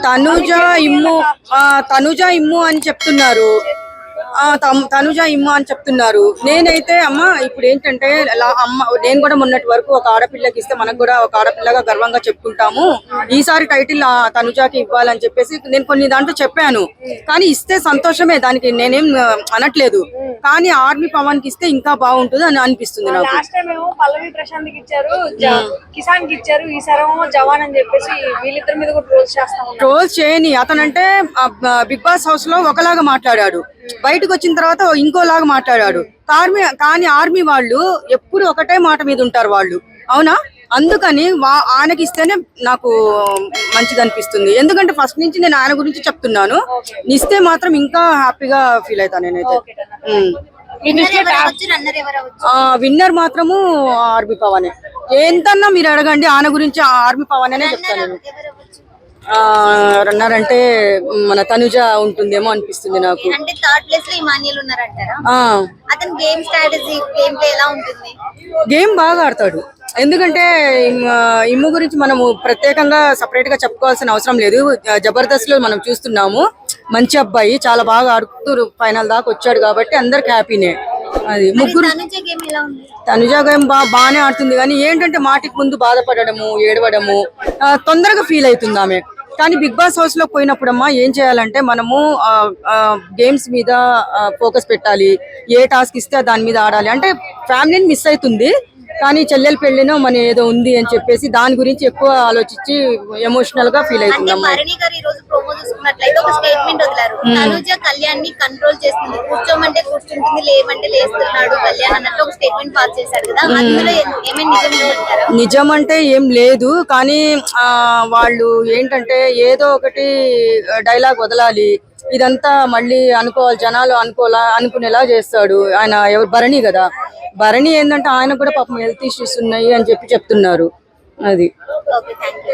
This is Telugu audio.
తనుజ ఇమ్ము అని చెప్తున్నారు. తనుజ ఇమ్ము అని చెప్తున్నారు. నేనైతే అమ్మ ఇప్పుడు ఏంటంటే అమ్మ నేను కూడా మొన్నటి వరకు ఒక ఆడపిల్లకి ఇస్తే మనకు కూడా ఒక ఆడపిల్లగా గర్వంగా చెప్పుకుంటాము. ఈసారి టైటిల్ తనుజాకి ఇవ్వాలని చెప్పేసి నేను కొన్ని దాంట్లో చెప్పాను. కానీ ఇస్తే సంతోషమే, దానికి నేనేం అనట్లేదు. కానీ ఆర్మీ పవన్ కి ఇస్తే ఇంకా బాగుంటుంది అని అనిపిస్తుంది నాకు. పల్లవి ప్రశాంత్ కి ఇచ్చారు, కిసాన్ కి ఇచ్చారు, ఈసారేమో జవాన్ అని చెప్పేసి వీళ్ళిద్దరి మీద కూడా ట్రోల్స్ చేయని. అతనంటే బిగ్ బాస్ హౌస్ లో ఒకలాగా మాట్లాడాడు, బయటకు వచ్చిన తర్వాత ఇంకోలాగా మాట్లాడాడు. కానీ ఆర్మీ వాళ్ళు ఎప్పుడు ఒకటే మాట మీద ఉంటారు వాళ్ళు, అవునా? అందుకని ఆయనకి ఇస్తేనే నాకు మంచిది అనిపిస్తుంది. ఎందుకంటే ఫస్ట్ నుంచి నేను ఆయన గురించి చెప్తున్నాను. ఇస్తే మాత్రం ఇంకా హ్యాపీగా ఫీల్ అవుతాను నేనైతే. విన్నర్ మాత్రము ఆర్మీ పవనే. ఎంతన్నా మీరు అడగండి, ఆయన గురించి ఆర్మీ పవన్ అనే చెప్తాను నేను. రన్నర్ అంటే మన తనుజ ఉంటుందేమో అనిపిస్తుంది నాకు. గేమ్ బాగా ఆడతాడు. ఎందుకంటే ఇమ్ము గురించి మనము ప్రత్యేకంగా సపరేట్ గా చెప్పుకోవాల్సిన అవసరం లేదు. జబర్దస్త్ లో మనం చూస్తున్నాము, మంచి అబ్బాయి, చాలా బాగా ఆడుతూ ఫైనల్ దాకా వచ్చాడు కాబట్టి అందరికి హ్యాపీనే. అది ముగ్గురు. తనుజ గేమ్ బాగానే ఆడుతుంది, కానీ ఏంటంటే మాటికి ముందు బాధపడము, ఏడవడము, తొందరగా ఫీల్ అవుతుంది ఆమె. కానీ బిగ్ బాస్ హౌస్ లో పోయినప్పుడమ్మా ఏం చేయాలంటే మనము గేమ్స్ మీద ఫోకస్ పెట్టాలి. ఏ టాస్క్ ఇస్తే దాని మీద ఆడాలి. అంటే ఫ్యామిలీని మిస్ అవుతుంది, కానీ చెల్లెల పెళ్లినో మన ఏదో ఉంది అని చెప్పేసి దాని గురించి ఎక్కువ ఆలోచించి ఎమోషనల్ గా ఫీల్ అవుతుంది. నిజం అంటే ఏం లేదు, కానీ వాళ్ళు ఏంటంటే ఏదో ఒకటి డైలాగ్ వదలాలి. ఇదంతా మళ్ళీ అనుకోవాలి, జనాలు అనుకునేలా చేస్తాడు ఆయన. ఎవరు? భరణి కదా. భరణి ఏంటంటే ఆయన కూడా పాపం హెల్త్ ఇష్యూస్ ఉన్నాయి అని చెప్తున్నారు. అది